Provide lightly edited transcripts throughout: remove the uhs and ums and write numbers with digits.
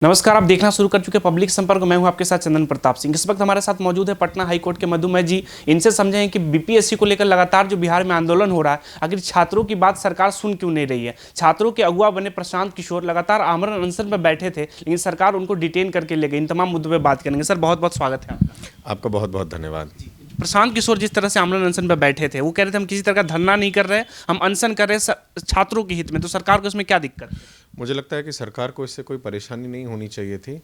नमस्कार, आप देखना शुरू कर चुके पब्लिक संपर्क। मैं हूं आपके साथ चंदन प्रताप सिंह। इस वक्त हमारे साथ मौजूद है पटना हाई कोर्ट के मधुमेह जी। इनसे समझें कि बीपीएससी को लेकर लगातार जो बिहार में आंदोलन हो रहा है, आखिर छात्रों की बात सरकार सुन क्यों नहीं रही है। छात्रों के अगुवा बने प्रशांत किशोर लगातार आमरण अनशन पर बैठे थे, लेकिन सरकार उनको डिटेन करके ले गई। इन तमाम मुद्दों पर बात करेंगे। सर, बहुत बहुत स्वागत है आपका। आपका बहुत बहुत धन्यवाद। प्रशांत किशोर जिस तरह से आमरण अनशन पर बैठे थे, वो कह रहे थे हम किसी तरह का धरना नहीं कर रहे, हम अनशन कर रहे हैं छात्रों के हित में। तो सरकार को इसमें क्या दिक्कत? मुझे लगता है कि सरकार को इससे कोई परेशानी नहीं होनी चाहिए थी।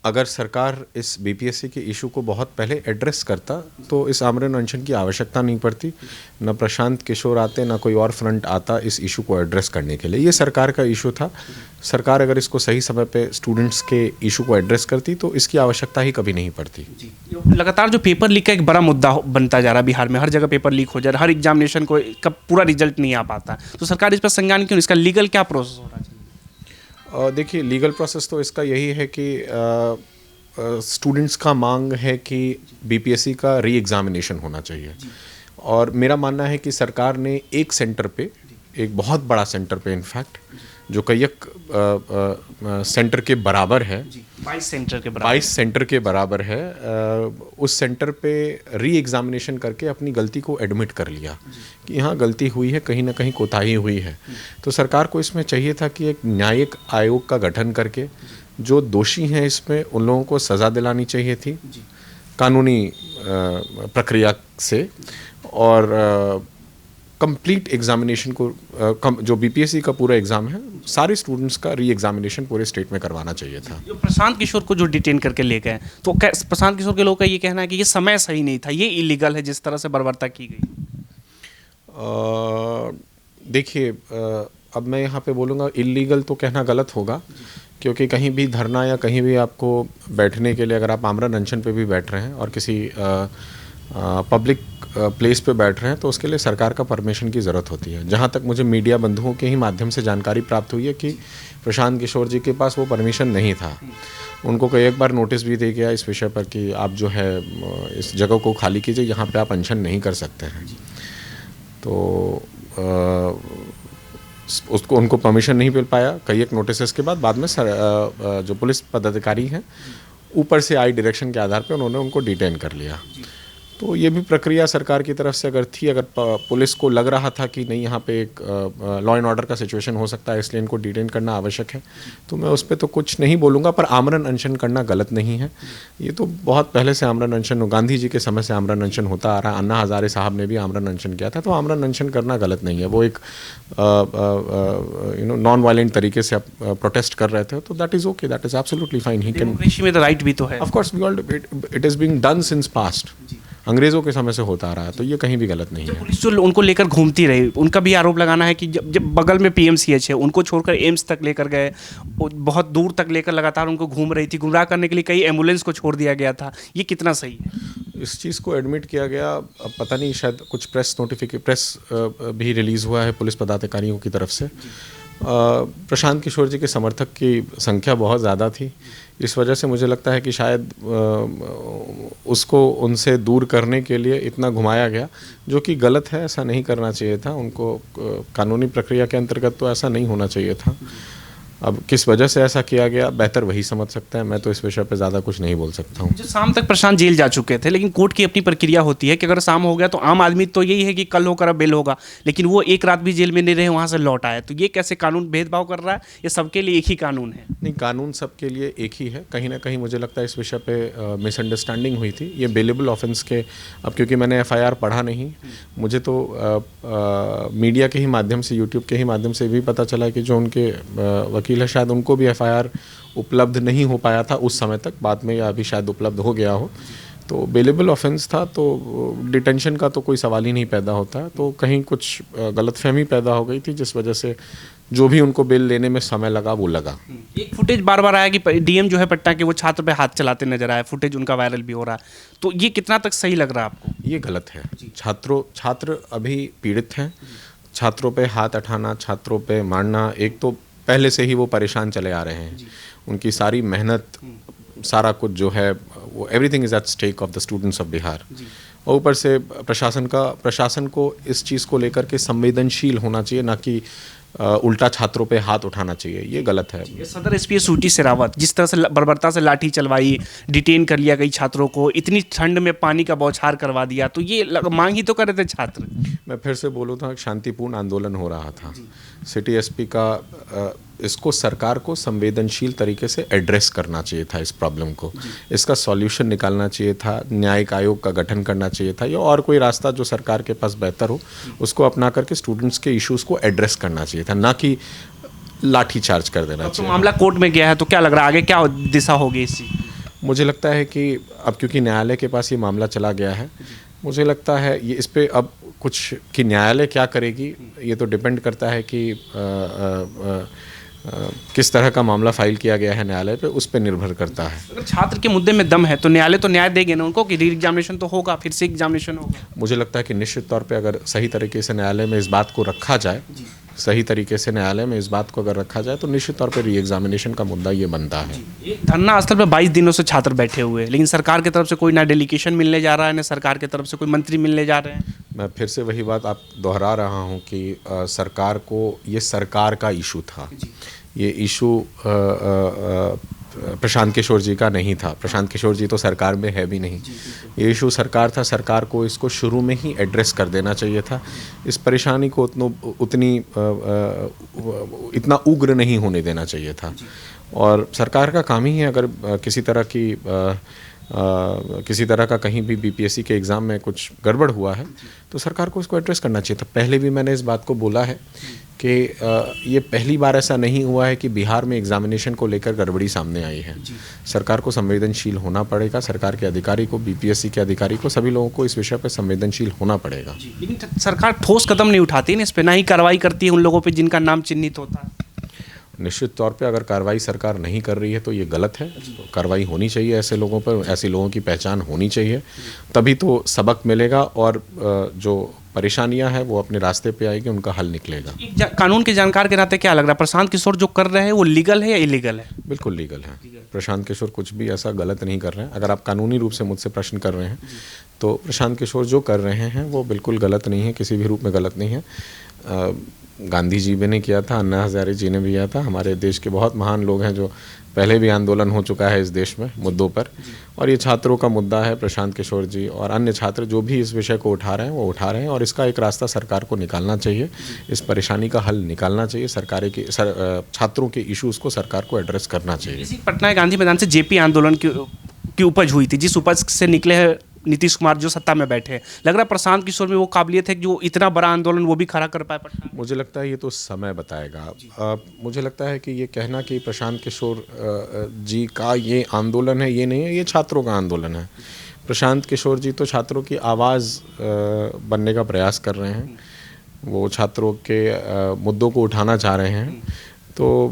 अगर सरकार इस बीपीएससी के इशू को बहुत पहले एड्रेस करता तो इस आमरण अनशन की आवश्यकता नहीं पड़ती। न प्रशांत किशोर आते, न कोई और फ्रंट आता इस इशू को एड्रेस करने के लिए। ये सरकार का इशू था। सरकार अगर इसको सही समय पे स्टूडेंट्स के इशू को एड्रेस करती तो इसकी आवश्यकता ही कभी नहीं पड़ती। लगातार जो पेपर लीक का एक बड़ा मुद्दा बनता जा रहा है बिहार में, हर जगह पेपर लीक हो जा रहा है, हर एग्जामिनेशन को का पूरा रिजल्ट नहीं आ पाता। तो सरकार इस पर संज्ञान क्यों? इसका लीगल क्या प्रोसेस होना चाहिए? देखिए, लीगल प्रोसेस तो इसका यही है कि स्टूडेंट्स का मांग है कि बीपीएससी का री एग्जामिनेशन होना चाहिए। और मेरा मानना है कि सरकार ने एक सेंटर पे, एक बहुत बड़ा सेंटर पे, इनफैक्ट जो कईक सेंटर के बराबर है, 22 सेंटर के बराबर है, उस सेंटर पे री एग्जामिनेशन करके अपनी गलती को एडमिट कर लिया कि यहाँ गलती हुई है, कहीं ना कहीं कोताही हुई है। तो सरकार को इसमें चाहिए था कि एक न्यायिक आयोग का गठन करके जो दोषी हैं इसमें उन लोगों को सज़ा दिलानी चाहिए थी कानूनी प्रक्रिया से, और कंप्लीट एग्जामिनेशन को जो बीपीएससी का पूरा एग्ज़ाम है, सारे स्टूडेंट्स का री एग्जामिनेशन पूरे स्टेट में करवाना चाहिए था। जो प्रशांत किशोर को जो डिटेन करके ले गए, तो प्रशांत किशोर के लोगों का ये कहना है कि ये समय सही नहीं था, ये इलीगल है जिस तरह से बर्बरता की गई। देखिए, अब मैं यहाँ पे बोलूँगा इलीगल तो कहना गलत होगा, क्योंकि कहीं भी धरना या कहीं भी आपको बैठने के लिए, अगर आप आमरण अनशन पे भी बैठ रहे हैं और किसी पब्लिक प्लेस पे बैठ रहे हैं तो उसके लिए सरकार का परमिशन की ज़रूरत होती है। जहाँ तक मुझे मीडिया बंधुओं के ही माध्यम से जानकारी प्राप्त हुई है कि प्रशांत किशोर जी के पास वो परमिशन नहीं था। उनको कई एक बार नोटिस भी दिया गया इस विषय पर कि आप जो है इस जगह को खाली कीजिए, यहाँ पे आप अनशन नहीं कर सकते हैं। तो उसको उनको परमिशन नहीं मिल पाया। कई एक नोटिस के बाद में जो पुलिस पदाधिकारी हैं, ऊपर से आई डायरेक्शन के आधार पे उन्होंने उनको डिटेन कर लिया। तो ये भी प्रक्रिया सरकार की तरफ से अगर थी, अगर पुलिस को लग रहा था कि नहीं यहाँ पे एक लॉ एंड ऑर्डर का सिचुएशन हो सकता है, इसलिए इनको डिटेन करना आवश्यक है, तो मैं उस पर तो कुछ नहीं बोलूँगा। पर आमरण अनशन करना गलत नहीं है। ये तो बहुत पहले से आमरण अनशन, गांधी जी के समय से आमरण अनशन होता आ रहा है। अन्ना हजारे साहब ने भी आमरण अनशन किया था। तो आमरण अनशन करना गलत नहीं है। वो एक नॉन वायलेंट तरीके से आप प्रोटेस्ट कर रहे थे, तो that is okay, that is absolutely fine. He can, democracy में तो राइट भी तो है। Of course it is being done since past, अंग्रेज़ों के समय से होता आ रहा है, तो ये कहीं भी गलत नहीं है। पुलिस जो उनको लेकर घूमती रही, उनका भी आरोप लगाना है कि जब बगल में पीएमसीएच है, उनको छोड़कर एम्स तक लेकर गए, बहुत दूर तक लेकर लगातार उनको घूम रही थी, गुमराह करने के लिए कई एम्बुलेंस को छोड़ दिया गया था। ये कितना सही है? इस चीज़ को एडमिट किया गया। अब पता नहीं, शायद कुछ प्रेस भी रिलीज़ हुआ है पुलिस पदाधिकारियों की तरफ से। प्रशांत किशोर जी के समर्थक की संख्या बहुत ज़्यादा थी। इस वजह से मुझे लगता है कि शायद उसको उनसे दूर करने के लिए इतना घुमाया गया, जो कि गलत है। ऐसा नहीं करना चाहिए था। उनको कानूनी प्रक्रिया के अंतर्गत तो ऐसा नहीं होना चाहिए था। अब किस वजह से ऐसा किया गया, बेहतर वही समझ सकते हैं। मैं तो इस विषय पे ज़्यादा कुछ नहीं बोल सकता हूँ। जो शाम तक प्रशांत जेल जा चुके थे, लेकिन कोर्ट की अपनी प्रक्रिया होती है कि अगर शाम हो गया तो आम आदमी तो यही है कि कल होकर अब बेल होगा, लेकिन वो एक रात भी जेल में नहीं रहे, वहाँ से लौट आए। तो ये कैसे कानून भेदभाव कर रहा है? ये सबके लिए एक ही कानून है? नहीं, कानून सबके लिए एक ही है। कहीं ना कहीं मुझे लगता है इस विषय पे मिसअंडरस्टैंडिंग हुई थी। ये बेलेबल ऑफेंस के, अब क्योंकि मैंने एफआईआर पढ़ा नहीं, मुझे तो मीडिया के ही माध्यम से, यूट्यूब के ही माध्यम से भी पता चला कि जो उनके वकील है, शायद उनको भी एफआईआर उपलब्ध नहीं हो पाया था उस समय तक, बाद में या अभी शायद उपलब्ध हो गया हो। तो बेलेबल ऑफेंस था, तो डिटेंशन का तो कोई सवाल ही नहीं पैदा होता। तो कहीं कुछ गलतफहमी पैदा हो गई थी, जिस वजह से जो भी उनको बेल लेने में समय लगा वो लगा। एक फुटेज बार बार आया कि डीएम जो है पटना के, वो छात्र पे हाथ चलाते नजर आए, फुटेज उनका वायरल भी हो रहा है। तो ये कितना तक सही लग रहा है आपको? ये गलत है। छात्र अभी पीड़ित हैं। छात्रों पे हाथ उठाना, छात्रों पे मारना, एक तो पहले से ही वो परेशान चले आ रहे हैं। उनकी सारी मेहनत, सारा कुछ जो है वो everything is at stake of the students of Bihar. और ऊपर से प्रशासन को इस चीज़ को लेकर के संवेदनशील होना चाहिए, ना कि उल्टा छात्रों पे हाथ उठाना चाहिए, ये गलत है। ये सदर एसपी सूटी शेरावत जिस तरह से बर्बरता से लाठी चलवाई, डिटेन कर लिया कई छात्रों को, इतनी ठंड में पानी का बौछार करवा दिया, तो ये मांग ही तो कर रहे थे छात्र। मैं फिर से बोलूँ तो एक शांतिपूर्ण आंदोलन हो रहा था। सिटी एसपी का इसको सरकार को संवेदनशील तरीके से एड्रेस करना चाहिए था, इस प्रॉब्लम को, इसका सॉल्यूशन निकालना चाहिए था, न्यायिक आयोग का गठन करना चाहिए था, या और कोई रास्ता जो सरकार के पास बेहतर हो उसको अपना करके स्टूडेंट्स के इश्यूज़ को एड्रेस करना चाहिए था, ना कि लाठी चार्ज कर देना तो चाहिए। मामला कोर्ट में गया है, तो क्या लग रहा है आगे क्या दिशा होगी इसी? मुझे लगता है कि अब क्योंकि न्यायालय के पास ये मामला चला गया है, मुझे लगता है ये इस पे अब कुछ कि न्यायालय क्या करेगी ये तो डिपेंड करता है कि किस तरह का मामला फाइल किया गया है न्यायालय पे, उस पर निर्भर करता है। अगर छात्र के मुद्दे में दम है तो न्यायालय तो न्याय देंगे ना उनको कि री एग्जामिनेशन तो होगा, फिर से एग्जामिनेशन होगा। मुझे लगता है कि निश्चित तौर पे अगर सही तरीके से न्यायालय में इस बात को रखा जाए, सही तरीके से न्यायालय में इस बात को अगर रखा जाए तो निश्चित तौर पे री एग्जामिनेशन का मुद्दा ये बनता है। ये धरना स्थल पर 22 दिनों से छात्र बैठे हुए हैं, लेकिन सरकार की तरफ से कोई ना डेलीगेशन मिलने जा रहा है, ना सरकार की तरफ से कोई मंत्री मिलने जा रहे हैं। मैं फिर से वही बात आप दोहरा रहा हूँ कि सरकार को, ये सरकार का इशू था, ये इशू प्रशांत किशोर जी का नहीं था। प्रशांत किशोर जी तो सरकार में है भी नहीं। ये इशू सरकार था, सरकार को इसको शुरू में ही एड्रेस कर देना चाहिए था। इस परेशानी को इतना उग्र नहीं होने देना चाहिए था। और सरकार का काम ही है, अगर किसी तरह का कहीं भी बीपीएससी के एग्ज़ाम में कुछ गड़बड़ हुआ है तो सरकार को इसको एड्रेस करना चाहिए था। पहले भी मैंने इस बात को बोला है कि ये पहली बार ऐसा नहीं हुआ है कि बिहार में एग्जामिनेशन को लेकर गड़बड़ी सामने आई है। सरकार को संवेदनशील होना पड़ेगा, सरकार के अधिकारी को, बीपीएससी के अधिकारी को, सभी लोगों को इस विषय पर संवेदनशील होना पड़ेगा। लेकिन सरकार ठोस कदम नहीं उठाती ना इस पर, ना ही कार्रवाई करती है उन लोगों पर जिनका नाम चिन्हित होता है। निश्चित तौर पे अगर कार्रवाई सरकार नहीं कर रही है तो ये गलत है। तो कार्रवाई होनी चाहिए ऐसे लोगों पर, ऐसे लोगों की पहचान होनी चाहिए, तभी तो सबक मिलेगा और जो परेशानियां हैं वो अपने रास्ते पे आएगी, उनका हल निकलेगा। कानून के जानकार के नाते क्या लग रहा है, प्रशांत किशोर जो कर रहे हैं वो लीगल है या इलीगल है? बिल्कुल लीगल है। प्रशांत किशोर कुछ भी ऐसा गलत नहीं कर रहे हैं। अगर आप कानूनी रूप से मुझसे प्रश्न कर रहे हैं तो प्रशांत किशोर जो कर रहे हैं वो बिल्कुल गलत नहीं है, किसी भी रूप में गलत नहीं है। गांधी जी भी ने किया था, अन्ना हज़ारे जी ने भी किया था। हमारे देश के बहुत महान लोग हैं जो पहले भी आंदोलन हो चुका है इस देश में मुद्दों पर, और ये छात्रों का मुद्दा है। प्रशांत किशोर जी और अन्य छात्र जो भी इस विषय को उठा रहे हैं वो उठा रहे हैं, और इसका एक रास्ता सरकार को निकालना चाहिए, इस परेशानी का हल निकालना चाहिए। छात्रों के इश्यूज़ को सरकार को एड्रेस करना चाहिए। इसी पटना गांधी मैदान से जेपी आंदोलन की उपज हुई थी, जिस उपज से निकले हैं नीतीश कुमार जो सत्ता में बैठे हैं। लग रहा है प्रशांत किशोर में वो काबिलियत है कि जो इतना बड़ा आंदोलन वो भी खड़ा कर पाए पटना? मुझे लगता है ये तो समय बताएगा। मुझे लगता है कि ये कहना कि प्रशांत किशोर जी का ये आंदोलन है, ये नहीं है, ये छात्रों का आंदोलन है। प्रशांत किशोर जी तो छात्रों की आवाज़ बनने का प्रयास कर रहे हैं, वो छात्रों के मुद्दों को उठाना चाह रहे हैं। तो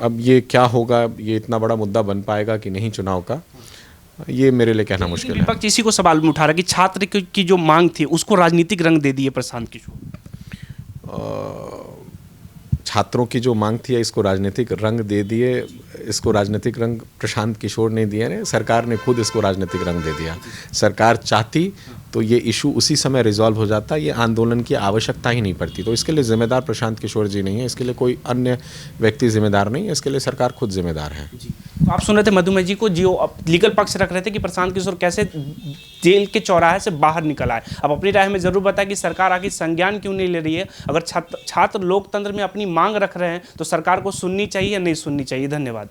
अब ये क्या होगा, ये इतना बड़ा मुद्दा बन पाएगा कि नहीं चुनाव का, ये मेरे लिए कहना मुश्किल है। विपक्ष इसी को सवाल में उठा रहा है कि छात्र की जो मांग थी उसको राजनीतिक रंग दे दिए प्रशांत किशोर। छात्रों की जो मांग थी इसको राजनीतिक रंग दे दिए, इसको राजनीतिक रंग प्रशांत किशोर ने दिया ने, सरकार ने खुद इसको राजनीतिक रंग दे दिया। सरकार चाहती तो ये इशू उसी समय रिजॉल्व हो जाता, ये आंदोलन की आवश्यकता ही नहीं पड़ती। तो इसके लिए जिम्मेदार प्रशांत किशोर जी नहीं है, इसके लिए कोई अन्य व्यक्ति जिम्मेदार नहीं है, इसके लिए सरकार खुद जिम्मेदार है। तो आप सुन रहे थे मधुमेह जी को, जो लीगल पक्ष रख रहे थे कि प्रशांत किशोर कैसे जेल के चौराहे से बाहर निकल आए। अब अपनी राय में जरूर बताएं कि सरकार आखिर संज्ञान क्यों नहीं ले रही है। अगर छात्र लोकतंत्र में अपनी मांग रख रहे हैं तो सरकार को सुननी चाहिए या नहीं सुननी चाहिए। धन्यवाद।